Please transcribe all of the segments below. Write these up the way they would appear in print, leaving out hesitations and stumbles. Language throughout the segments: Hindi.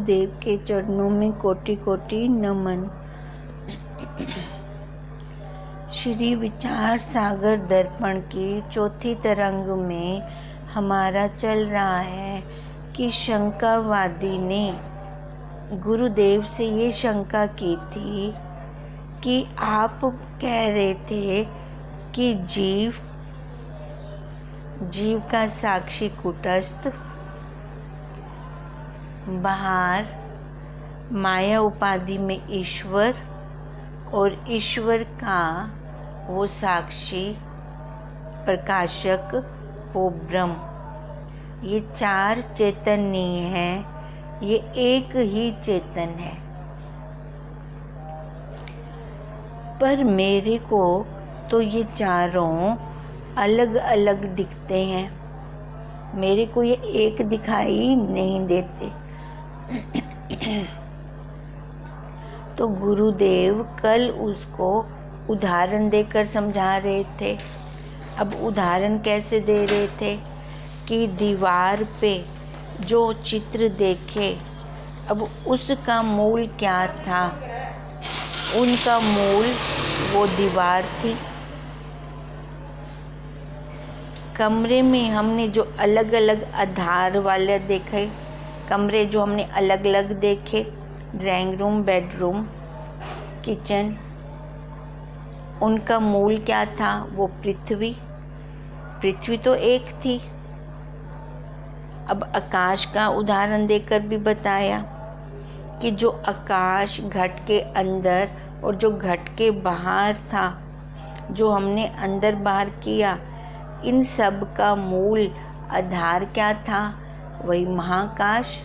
गुरुदेव के चरणों में कोटि कोटि नमन। श्री विचार सागर दर्पण की चौथी तरंग में हमारा चल रहा है कि शंकावादी ने गुरुदेव से ये शंका की थी कि आप कह रहे थे कि जीव का साक्षी कूटस्थ, बाहर माया उपाधि में ईश्वर और ईश्वर का वो साक्षी प्रकाशक वो ब्रह्म। ये चार चैतन्य हैं, ये एक ही चेतन है। पर मेरे को तो ये चारों अलग अलग दिखते हैं, मेरे को ये एक दिखाई नहीं देते। तो गुरुदेव कल उसको उदाहरण देकर समझा रहे थे। अब उदाहरण कैसे दे रहे थे कि दीवार पे जो चित्र देखे, अब उसका मूल क्या था? उनका मूल वो दीवार थी। कमरे में हमने जो अलग अलग आधार वाले देखे, कमरे जो हमने अलग अलग देखे, ड्राइंग रूम, बेडरूम, किचन, उनका मूल क्या था? वो पृथ्वी तो एक थी। अब आकाश का उदाहरण देकर भी बताया कि जो आकाश घट के अंदर और जो घट के बाहर था, जो हमने अंदर बाहर किया, इन सब का मूल आधार क्या था? वही महाकाश।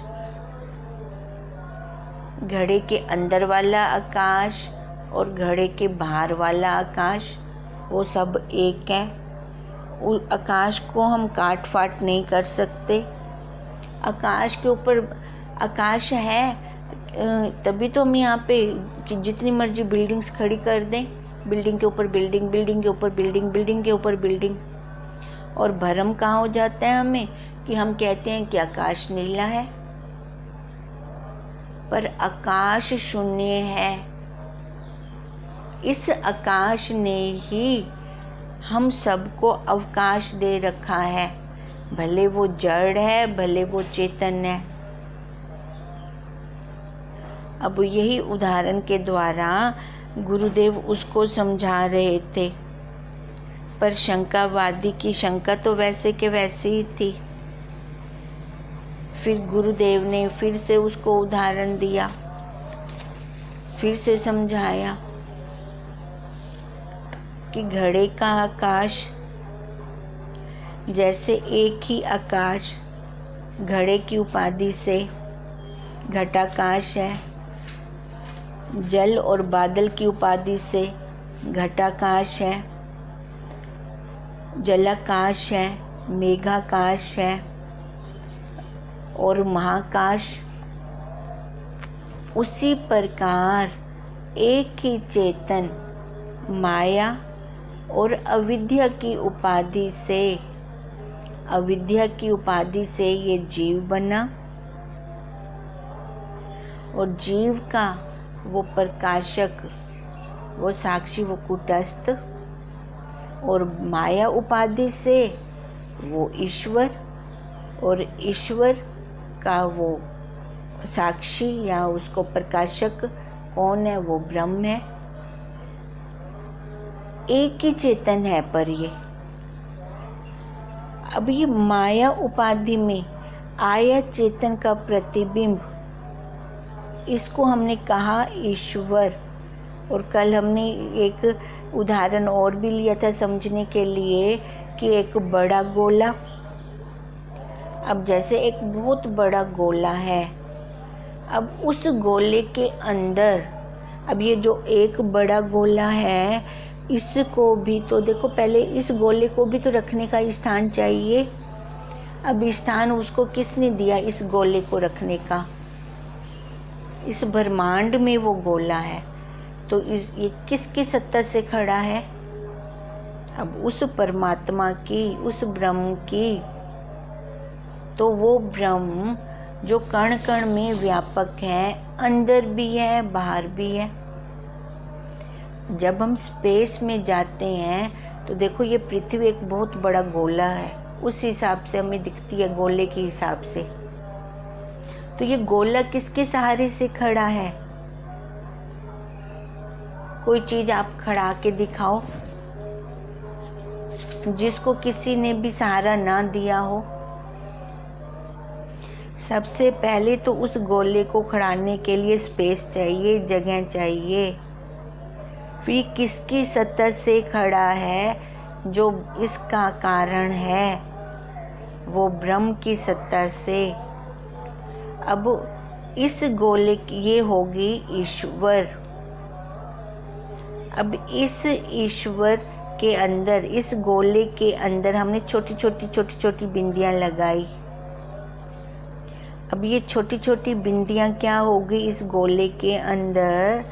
घड़े के अंदर वाला आकाश और घड़े के बाहर वाला आकाश, वो सब एक है। उस आकाश को हम काट फाट नहीं कर सकते। आकाश के ऊपर आकाश है, तभी तो हम यहाँ पे कि जितनी मर्जी बिल्डिंग्स खड़ी कर दें, बिल्डिंग के ऊपर बिल्डिंग, बिल्डिंग के ऊपर बिल्डिंग, बिल्डिंग के ऊपर बिल्डिंग। और भ्रम कहाँ हो जाता है हमें कि हम कहते हैं कि आकाश नीला है, पर आकाश शून्य है। इस आकाश ने ही हम सबको अवकाश दे रखा है, भले वो जड़ है, भले वो चेतन है। अब यही उदाहरण के द्वारा गुरुदेव उसको समझा रहे थे। पर शंकावादी की शंका तो वैसे के वैसे ही थी। फिर गुरुदेव ने फिर से उसको उदाहरण दिया, फिर से समझाया कि घड़े का आकाश जैसे एक ही आकाश घड़े की उपाधि से घटाकाश है, जल और बादल की उपाधि से घटाकाश है, जलाकाश है, मेघाकाश है और महाकाश। उसी प्रकार एक ही चेतन माया और अविद्या की उपाधि से ये जीव बना, और जीव का वो प्रकाशक, वो साक्षी, वो कूटस्थ, और माया उपाधि से वो ईश्वर, और ईश्वर का वो साक्षी या उसको प्रकाशक कौन है? वो ब्रह्म है। एक ही चेतन है। पर ये अब ये माया उपाधि में आया चेतन का प्रतिबिंब, इसको हमने कहा ईश्वर। और कल हमने एक उदाहरण और भी लिया था समझने के लिए कि एक बड़ा गोला, अब जैसे एक बहुत बड़ा गोला है, अब उस गोले के अंदर, अब ये जो एक बड़ा गोला है, इसको भी तो देखो, पहले इस गोले को भी तो रखने का स्थान चाहिए। अब स्थान उसको किसने दिया? इस गोले को रखने का। इस ब्रह्मांड में वो गोला है, तो ये किसकी सत्ता से खड़ा है? अब उस परमात्मा की, उस ब्रह्म की। तो वो ब्रह्म जो कण कण में व्यापक है, अंदर भी है बाहर भी है। जब हम स्पेस में जाते हैं तो देखो ये पृथ्वी एक बहुत बड़ा गोला है, उस हिसाब से हमें दिखती है, गोले के हिसाब से। तो ये गोला किसके सहारे से खड़ा है? कोई चीज आप खड़ा के दिखाओ जिसको किसी ने भी सहारा ना दिया हो। सबसे पहले तो उस गोले को खड़ाने के लिए स्पेस चाहिए, जगह चाहिए। फिर किसकी सत्ता से खड़ा है? जो इसका कारण है, वो ब्रह्म की सत्ता से। अब इस गोले की ये होगी ईश्वर। अब इस ईश्वर के अंदर, इस गोले के अंदर हमने छोटी छोटी बिंदियां लगाई। अब ये छोटी छोटी बिंदियां क्या हो गई इस गोले के अंदर?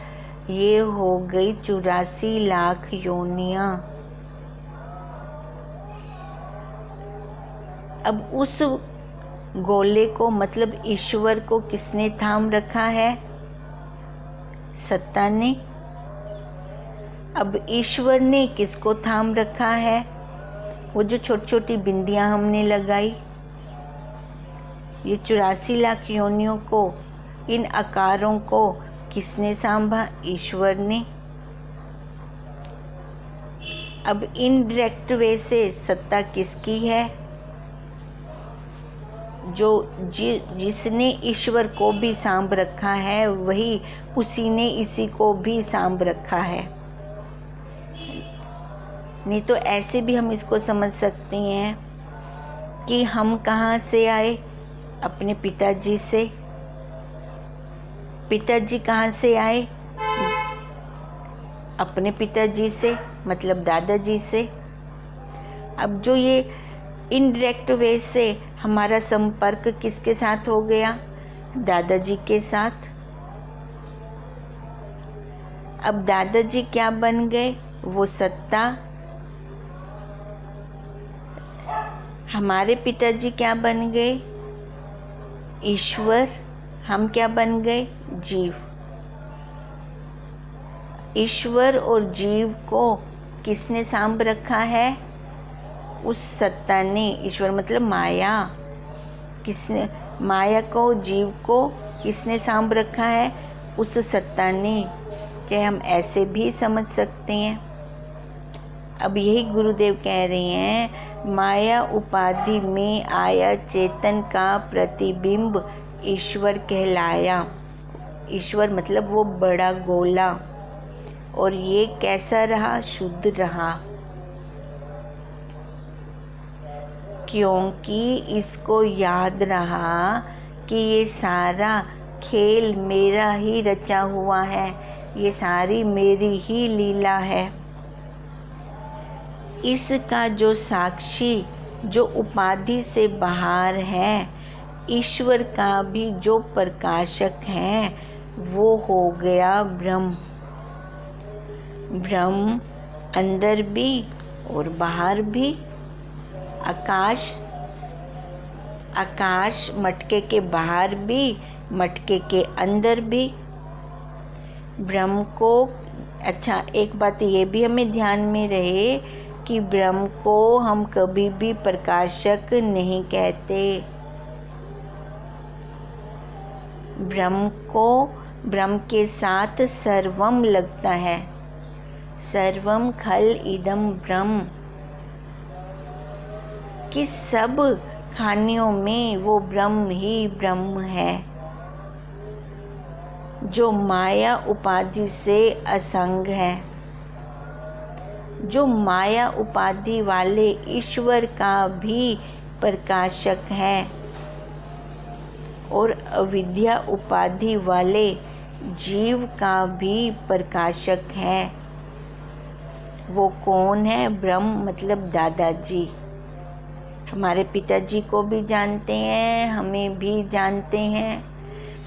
ये हो गई 84 लाख योनियां। अब उस गोले को, मतलब ईश्वर को, किसने थाम रखा है? सत्ता ने। अब ईश्वर ने किसको थाम रखा है? वो जो छोटी छोटी बिंदियां हमने लगाई, ये 84 लाख योनियों को, इन आकारों को किसने सांभा? ईश्वर ने। अब इनडायरेक्ट वे से सत्ता किसकी है? जो जिसने ईश्वर को भी सांभ रखा है, वही उसी ने इसी को भी सांभ रखा है। नहीं तो ऐसे भी हम इसको समझ सकते हैं कि हम कहाँ से आए? अपने पिताजी से। पिताजी कहाँ से आए? अपने पिताजी से, मतलब दादाजी से। अब जो ये इनडायरेक्ट वे से हमारा संपर्क किसके साथ हो गया? दादाजी के साथ। अब दादाजी क्या बन गए? वो सत्ता। हमारे पिताजी क्या बन गए? ईश्वर। हम क्या बन गए? जीव। ईश्वर और जीव को किसने सांभ रखा है? उस सत्ता ने। ईश्वर मतलब माया। किसने? माया को, जीव को किसने सांभ रखा है? उस सत्ता ने। क्या हम ऐसे भी समझ सकते हैं? अब यही गुरुदेव कह रहे हैं, माया उपाधि में आया चेतन का प्रतिबिंब ईश्वर कहलाया। ईश्वर मतलब वो बड़ा गोला। और ये कैसा रहा? शुद्ध रहा, क्योंकि इसको याद रहा कि ये सारा खेल मेरा ही रचा हुआ है, ये सारी मेरी ही लीला है। इसका जो साक्षी, जो उपाधि से बाहर है, ईश्वर का भी जो प्रकाशक है, वो हो गया ब्रह्म। ब्रह्म अंदर भी और बाहर भी। आकाश मटके के बाहर भी, मटके के अंदर भी। ब्रह्म को, अच्छा एक बात ये भी हमें ध्यान में रहे कि ब्रह्म को हम कभी भी प्रकाशक नहीं कहते। ब्रह्म को, ब्रह्म के साथ सर्वम लगता है। सर्वम खल इदम ब्रह्म, कि सब खानियों में वो ब्रह्म ही ब्रह्म है, जो माया उपाधि से असंग है। जो माया उपाधि वाले ईश्वर का भी प्रकाशक है और अविद्या उपाधि वाले जीव का भी प्रकाशक है। वो कौन है? ब्रह्म मतलब दादाजी। हमारे पिताजी को भी जानते हैं, हमें भी जानते हैं।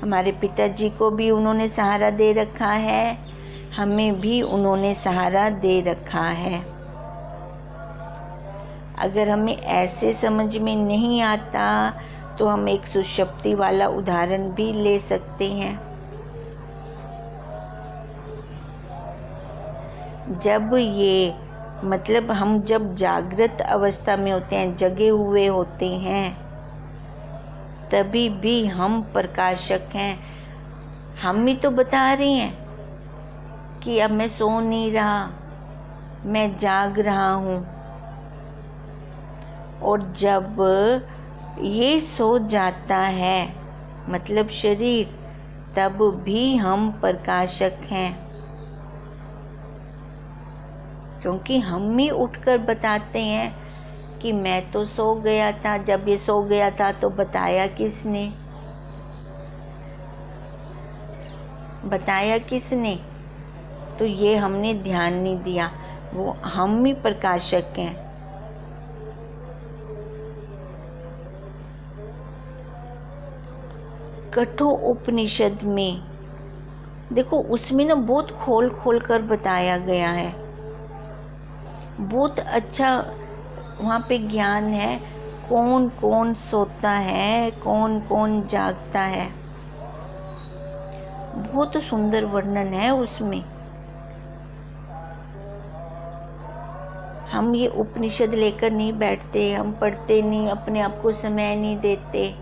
हमारे पिताजी को भी उन्होंने सहारा दे रखा है, हमें भी उन्होंने सहारा दे रखा है। अगर हमें ऐसे समझ में नहीं आता तो हम एक सुषुप्ति वाला उदाहरण भी ले सकते हैं। जब ये मतलब हम जब जागृत अवस्था में होते हैं, जगे हुए होते हैं, तभी भी हम प्रकाशक हैं। हम ही तो बता रहे हैं कि अब मैं सो नहीं रहा, मैं जाग रहा हूँ। और जब ये सो जाता है मतलब शरीर, तब भी हम प्रकाशक हैं, क्योंकि हम ही उठकर बताते हैं कि मैं तो सो गया था। जब ये सो गया था तो बताया किसने? बताया किसने? तो ये हमने ध्यान नहीं दिया। वो हम ही प्रकाशक हैं। कठोर उपनिषद में देखो, उसमें ना बहुत खोल खोल कर बताया गया है। बहुत अच्छा वहाँ पे ज्ञान है। कौन कौन सोता है, कौन कौन जागता है, बहुत सुंदर वर्णन है उसमें। हम ये उपनिषद लेकर नहीं बैठते, हम पढ़ते नहीं, अपने आप को समय नहीं देते,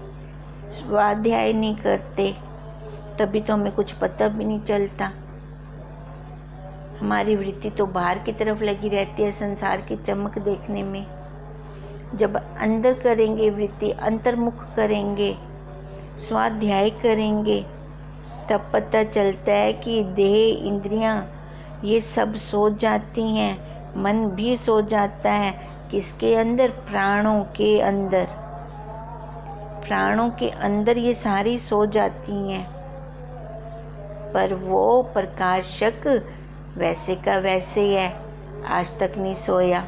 स्वाध्याय नहीं करते, तभी तो हमें कुछ पता भी नहीं चलता। हमारी वृत्ति तो बाहर की तरफ लगी रहती है, संसार की चमक देखने में। जब अंदर करेंगे, वृत्ति अंतर्मुख करेंगे, स्वाध्याय करेंगे, तब पता चलता है कि देह, इंद्रियां ये सब सो जाती हैं, मन भी सो जाता है। किसके अंदर? प्राणों के अंदर। प्राणों के अंदर ये सारी सो जाती हैं, पर वो प्रकाशक वैसे का वैसे है, आज तक नहीं सोया।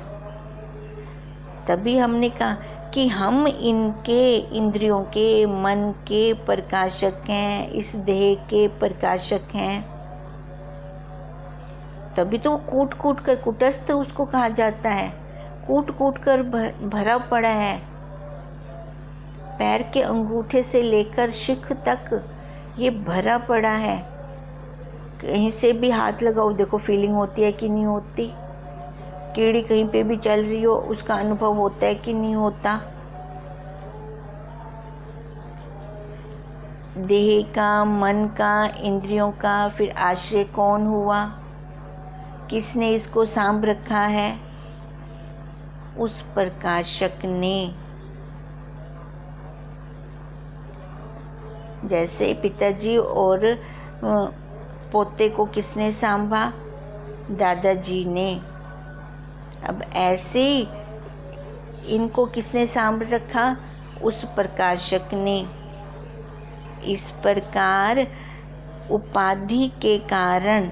तभी हमने कहा कि हम इनके, इंद्रियों के, मन के प्रकाशक हैं, इस देह के प्रकाशक हैं। तभी तो कूट कूट कर, कुटस्थ उसको कहा जाता है, कूट कूट कर भरा पड़ा है। पैर के अंगूठे से लेकर शिख तक ये भरा पड़ा है। कहीं से भी हाथ लगाओ, देखो फीलिंग होती है कि नहीं होती। कीड़ी कहीं पे भी चल रही हो, उसका अनुभव होता है कि नहीं होता। देह का, मन का, इंद्रियों का फिर आश्रय कौन हुआ? किसने इसको सांभ रखा है? उस प्रकाशक ने। जैसे पिताजी और पोते को किसने सांभा? दादाजी ने। अब ऐसे इनको किसने सांभ रखा? उस प्रकाशक ने। इस प्रकार उपाधि के कारण,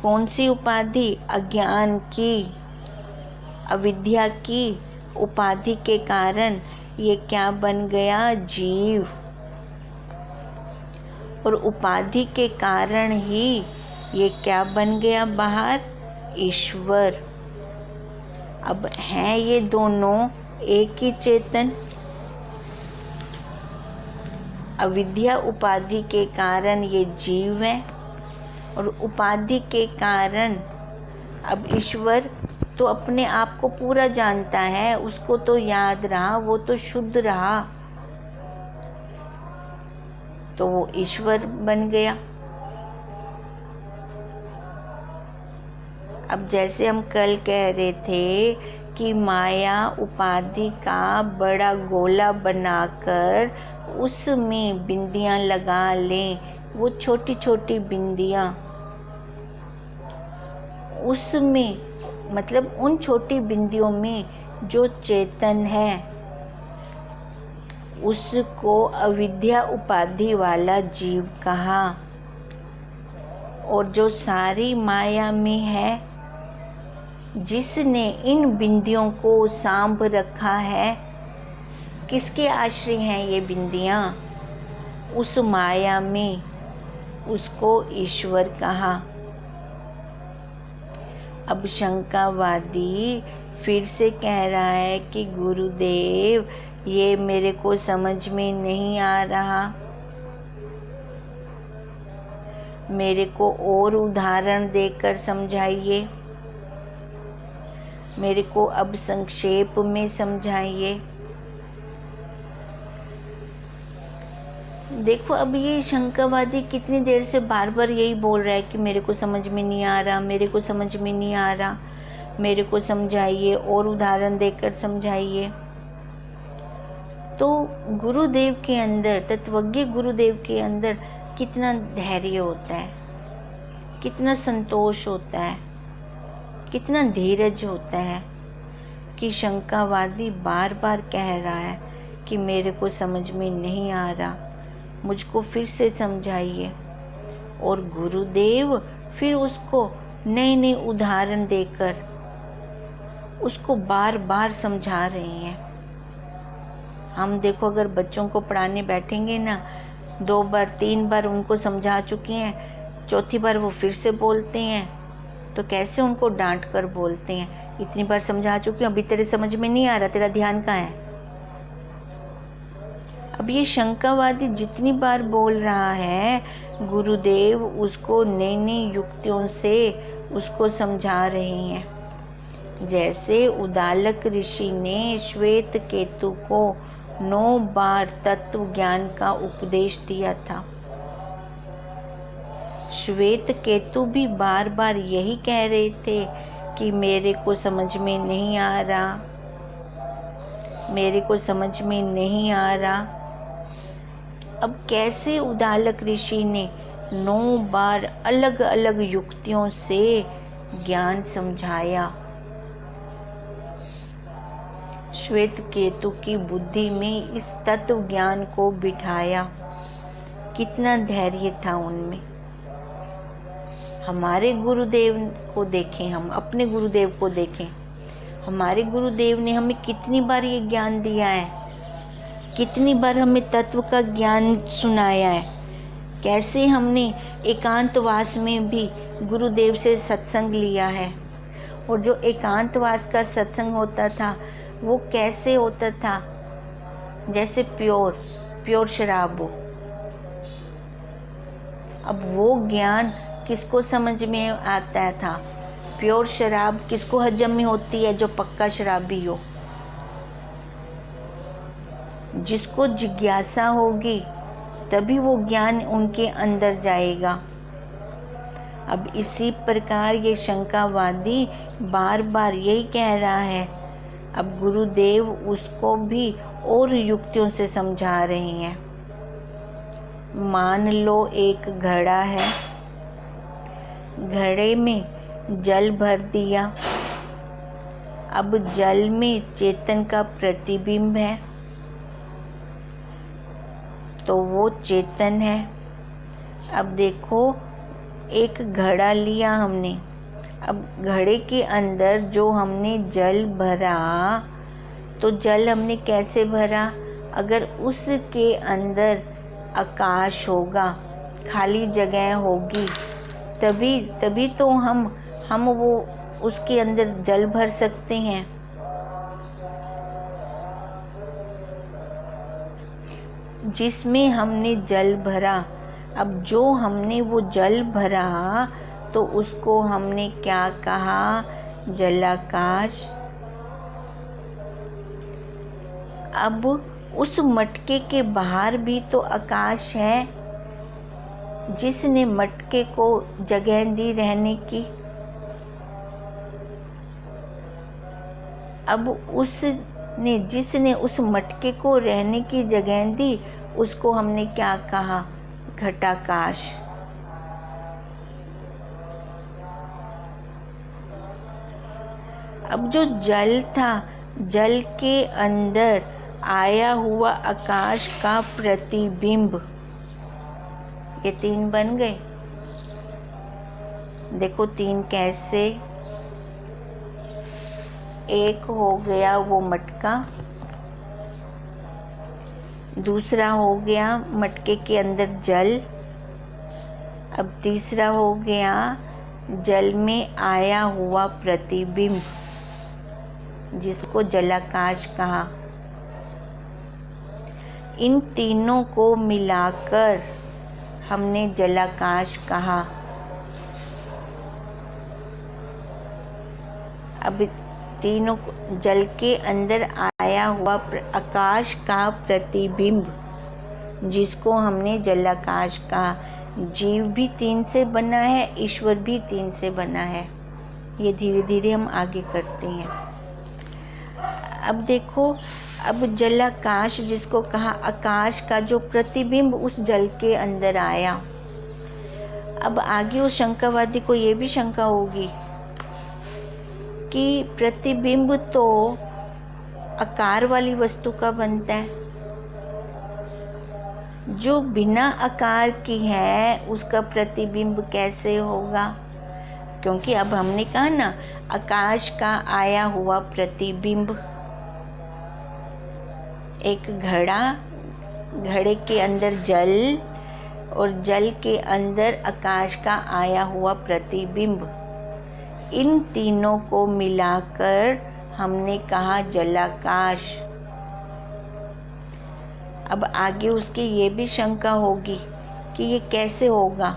कौन सी उपाधि? अज्ञान की, अविद्या की उपाधि के कारण ये क्या बन गया? जीव। और उपाधि के कारण ही ये क्या बन गया बाहर? ईश्वर। अब हैं ये दोनों एक ही चेतन। अविद्या उपाधि के कारण ये जीव है, और उपाधि के कारण अब ईश्वर तो अपने आप को पूरा जानता है, उसको तो याद रहा, वो तो शुद्ध रहा, तो वो ईश्वर बन गया। अब जैसे हम कल कह रहे थे कि माया उपाधि का बड़ा गोला बनाकर उसमें बिंदियां लगा लें, वो छोटी छोटी बिंदियां, उसमें मतलब उन छोटी बिंदियों में जो चेतन है, उसको अविद्या उपाधि वाला जीव कहा। और जो सारी माया में है, जिसने इन बिंदियों को सांभ रखा है, किसके आश्रय हैं ये बिंदियां? उस माया में, उसको ईश्वर कहा। अब शंकावादी फिर से कह रहा है कि गुरुदेव ये मेरे को समझ में नहीं आ रहा। मेरे को और उदाहरण देकर समझाइए। मेरे को अब संक्षेप में समझाइए। देखो, अब ये शंकावादी कितनी देर से बार बार यही बोल रहा है कि मेरे को समझ में नहीं आ रहा, मेरे को समझ में नहीं आ रहा, मेरे को समझाइए और उदाहरण देकर समझाइए। तो गुरुदेव के अंदर, तत्वज्ञ गुरुदेव के अंदर कितना धैर्य होता है, कितना संतोष होता है, कितना धीरज होता है कि शंकावादी बार बार कह रहा है कि मेरे को समझ में नहीं आ रहा, मुझको फिर से समझाइए। और गुरुदेव फिर उसको नए नए उदाहरण देकर उसको बार बार समझा रहे हैं। हम देखो, अगर बच्चों को पढ़ाने बैठेंगे ना, 2 बार 3 बार उनको समझा चुके हैं, चौथी बार वो फिर से बोलते हैं, तो कैसे उनको डांट कर बोलते हैं, इतनी बार समझा चुकी हूँ, अभी तेरे समझ में नहीं आ रहा, तेरा ध्यान कहाँ है। अब ये शंकावादी जितनी बार बोल रहा है, गुरुदेव उसको नई नई युक्तियों से उसको समझा रहे हैं। जैसे उदालक ऋषि ने श्वेत केतु को 9 बार तत्व ज्ञान का उपदेश दिया था। श्वेत केतु भी बार बार यही कह रहे थे कि मेरे को समझ में नहीं आ रहा, मेरे को समझ में नहीं आ रहा। अब कैसे उदालक ऋषि ने 9 बार अलग अलग युक्तियों से ज्ञान समझाया। श्वेत केतु की बुद्धि में इस तत्व ज्ञान को बिठाया। कितना धैर्य था उनमें। हमारे गुरुदेव को देखें, हम अपने गुरुदेव को देखें, हमारे गुरुदेव ने हमें कितनी बार ये ज्ञान दिया है, कितनी बार हमें तत्व का ज्ञान सुनाया है। कैसे हमने एकांतवास में भी गुरुदेव से सत्संग लिया है। और जो एकांतवास का सत्संग होता था वो कैसे होता था, जैसे प्योर शराब हो। अब वो ज्ञान किसको समझ में आता था, प्योर शराब किसको हजम में होती है, जो पक्का शराबी हो, जिसको जिज्ञासा होगी तभी वो ज्ञान उनके अंदर जाएगा। अब इसी प्रकार ये शंकावादी बार बार यही कह रहा है। अब गुरुदेव उसको भी और युक्तियों से समझा रहे हैं। मान लो एक घड़ा है, घड़े में जल भर दिया। अब जल में चेतन का प्रतिबिंब है, तो वो चेतन है। अब देखो, एक घड़ा लिया हमने, अब घड़े के अंदर जो हमने जल भरा, तो जल हमने कैसे भरा, अगर उसके अंदर आकाश होगा, खाली जगह होगी, तभी तो हम वो उसके अंदर जल भर सकते हैं। जिसमें हमने जल भरा, अब जो हमने वो जल भरा तो उसको हमने क्या कहा, जलाकाश। अब उस मटके के बाहर भी तो आकाश है, जिसने मटके को जगह दी रहने की। अब जिसने उस मटके को रहने की जगह दी, उसको हमने क्या कहा, घटाकाश। अब जो जल था, जल के अंदर आया हुआ आकाश का प्रतिबिंब, ये 3 बन गए। देखो 3 कैसे, एक हो गया वो मटका, दूसरा हो गया मटके के अंदर जल, अब तीसरा हो गया जल में आया हुआ प्रतिबिंब, जिसको जलाकाश कहा। इन तीनों को मिलाकर हमने जलाकाश कहा। अब तीनों जल के अंदर आया हुआ आकाश का प्रतिबिंब, जिसको हमने जलाकाश कहा। जीव भी तीन से बना है, ईश्वर भी तीन से बना है। ये धीरे धीरे हम आगे करते हैं। अब देखो, अब जलाकाश जिसको कहा, आकाश का जो प्रतिबिंब उस जल के अंदर आया। अब आगे उस शंकावादी को ये भी शंका होगी कि प्रतिबिंब तो आकार वाली वस्तु का बनता है, जो बिना आकार की है उसका प्रतिबिंब कैसे होगा? क्योंकि अब हमने कहा ना, आकाश का आया हुआ प्रतिबिंब। एक घड़े के अंदर जल और जल के अंदर आकाश का आया हुआ प्रतिबिंब, इन तीनों को मिलाकर हमने कहा जलाकाश। अब आगे उसकी ये भी शंका होगी कि ये कैसे होगा।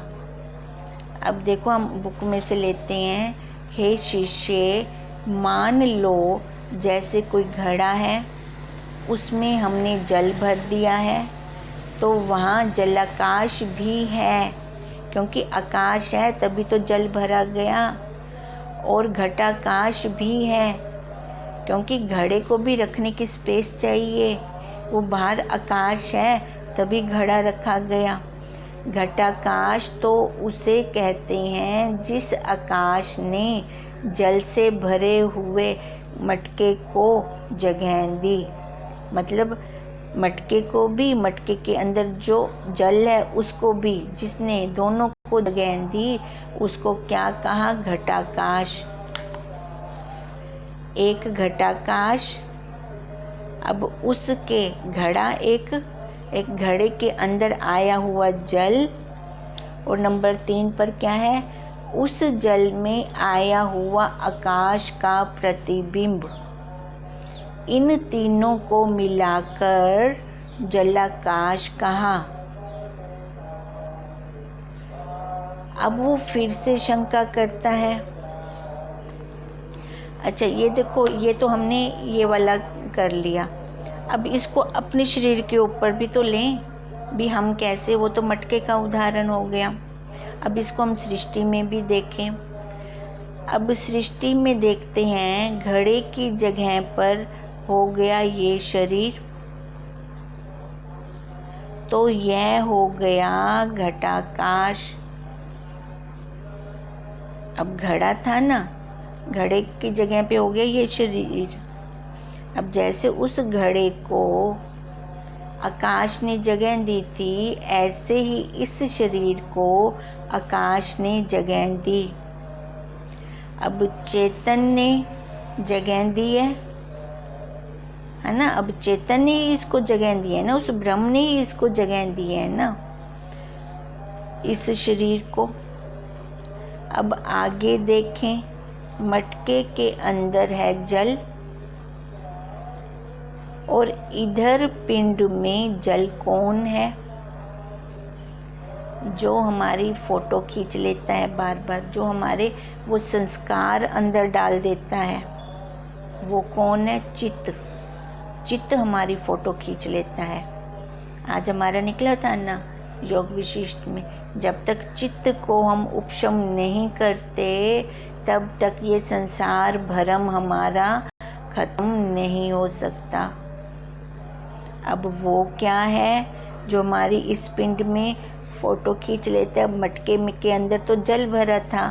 अब देखो, हम बुक में से लेते हैं। हे शिष्य, मान लो जैसे कोई घड़ा है, उसमें हमने जल भर दिया है, तो वहाँ जलाकाश भी है, क्योंकि आकाश है तभी तो जल भरा गया। और घटाकाश भी है, क्योंकि घड़े को भी रखने की स्पेस चाहिए, वो बाहर आकाश है तभी घड़ा रखा गया। घटाकाश तो उसे कहते हैं जिस आकाश ने जल से भरे हुए मटके को जगह दी। मतलब मटके को भी, मटके के अंदर जो जल है उसको भी, जिसने दोनों को जगह दी, उसको क्या कहा? घटाकाश। एक घटाकाश। अब उसके घड़ा, एक घड़े के अंदर आया हुआ जल, और नंबर 3 पर क्या है? उस जल में आया हुआ आकाश का प्रतिबिंब। इन तीनों को मिलाकर जलाकाश कहा। अब वो फिर से शंका करता है। अच्छा, ये देखो, ये तो हमने ये वाला कर लिया। अब इसको अपने शरीर के ऊपर भी तो लें भी, हम कैसे? वो तो मटके का उदाहरण हो गया। अब इसको हम सृष्टि में भी देखें। अब सृष्टि में देखते हैं, घड़े की जगह पर हो गया ये शरीर, तो यह हो गया घटाकाश। अब घड़ा था ना, घड़े की जगह पे हो गया ये शरीर। अब जैसे उस घड़े को आकाश ने जगह दी थी, ऐसे ही इस शरीर को आकाश ने जगह दी। अब चेतन ने जगह दी है ना। अब चेतन ने ही इसको जगह दी है ना, उस ब्रह्म ने ही इसको जगह दी है ना, इस शरीर को। अब आगे देखें, मटके के अंदर है जल, और इधर पिंड में जल कौन है? जो हमारी फोटो खींच लेता है बार बार, जो हमारे वो संस्कार अंदर डाल देता है, वो कौन है? चित्त। चित्त हमारी फोटो खींच लेता है। आज हमारा निकला था ना योग विशिष्ट में, जब तक चित्त को हम उपशम नहीं करते, तब तक ये संसार भ्रम हमारा खत्म नहीं हो सकता। अब वो क्या है जो हमारी इस पिंड में फोटो खींच लेते हैं? अब मटके में के अंदर तो जल भरा था,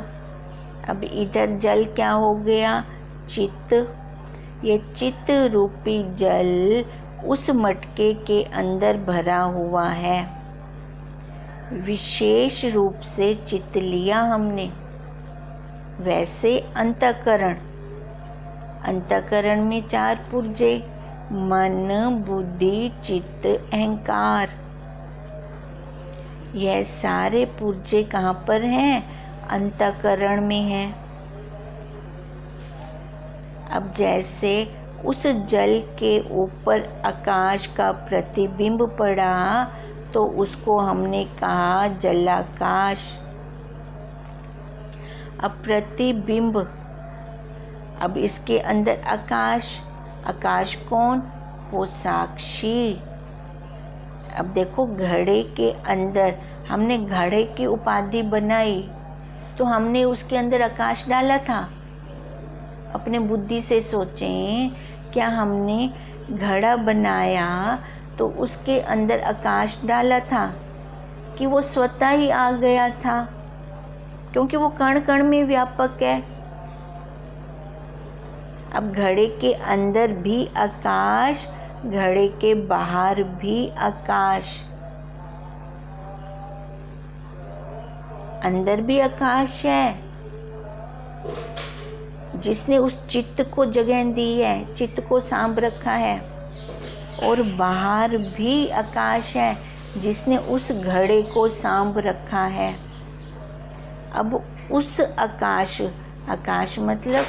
अब इधर जल क्या हो गया? चित्त। ये चित्त रूपी जल उस मटके के अंदर भरा हुआ है। विशेष रूप से चित्त लिया हमने। वैसे अंतःकरण, अंतःकरण में 4 पुर्जे, मन, बुद्धि, चित्त, अहंकार। यह सारे पुर्जे कहाँ पर हैं? अंतःकरण में हैं। अब जैसे उस जल के ऊपर आकाश का प्रतिबिंब पड़ा तो उसको हमने कहा जलाकाश। अब प्रतिबिंब, अब इसके अंदर आकाश, आकाश कौन? वो साक्षी। अब देखो घड़े के अंदर हमने घड़े की उपाधि बनाई तो हमने उसके अंदर आकाश डाला था। अपने बुद्धि से सोचें, क्या हमने घड़ा बनाया तो उसके अंदर आकाश डाला था कि वो स्वतः ही आ गया था? क्योंकि वो कण कण में व्यापक है। अब घड़े के अंदर भी आकाश, घड़े के बाहर भी आकाश, अंदर भी आकाश है। जिसने उस चित्त को जगह दी है, चित्त को सांभ रखा है, और बाहर भी आकाश है जिसने उस घड़े को सांभ रखा है। अब उस आकाश, आकाश मतलब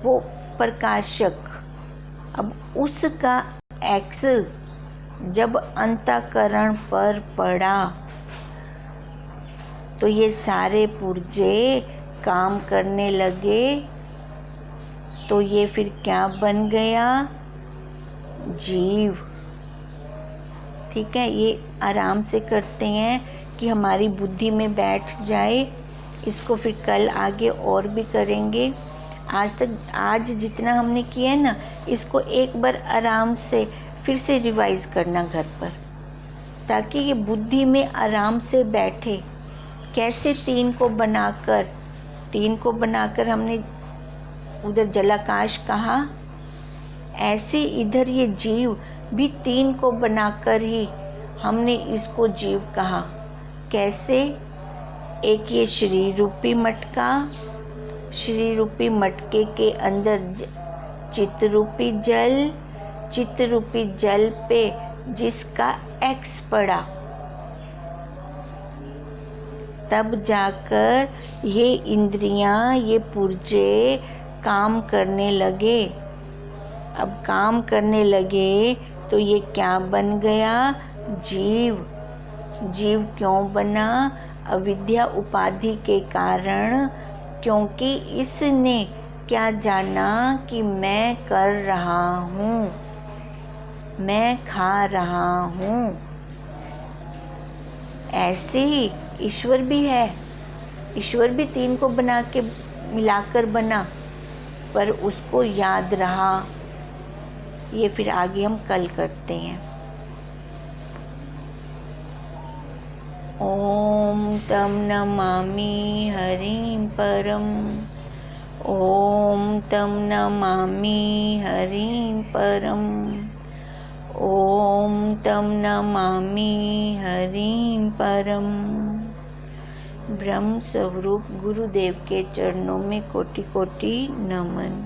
वो प्रकाशक, अब उसका एक्स जब अंतःकरण पर पड़ा तो ये सारे पुर्जे काम करने लगे। तो ये फिर क्या बन गया? जीव। ठीक है, ये आराम से करते हैं कि हमारी बुद्धि में बैठ जाए। इसको फिर कल आगे और भी करेंगे। आज जितना हमने किया है ना, इसको एक बार आराम से फिर से रिवाइज करना घर पर, ताकि ये बुद्धि में आराम से बैठे। कैसे तीन को बनाकर हमने उधर जलाकाश कहा, ऐसे इधर ये जीव भी तीन को बनाकर ही हमने इसको जीव कहा। कैसे? एक ये शरीर रूपी मटका, शरीर रूपी मटके के अंदर चित्त रूपी जल, चित्त रूपी जल पे जिसका एक्स पड़ा, तब जाकर ये इंद्रियां, ये पुर्जे काम करने लगे। अब काम करने लगे तो ये क्या बन गया? जीव। जीव क्यों बना? अविद्या उपाधि के कारण, क्योंकि इसने क्या जाना कि मैं कर रहा हूँ, मैं खा रहा हूँ। ऐसे ही ईश्वर भी है। ईश्वर भी तीन को बना के मिलाकर बना, पर उसको याद रहा। ये फिर आगे हम कल करते हैं। ओम तम नमामि हरिं परम, ओम तम नमामि हरिं परम, ओम तम नमामि हरिं परम। ब्रह्म स्वरूप गुरुदेव के चरणों में कोटि कोटि नमन।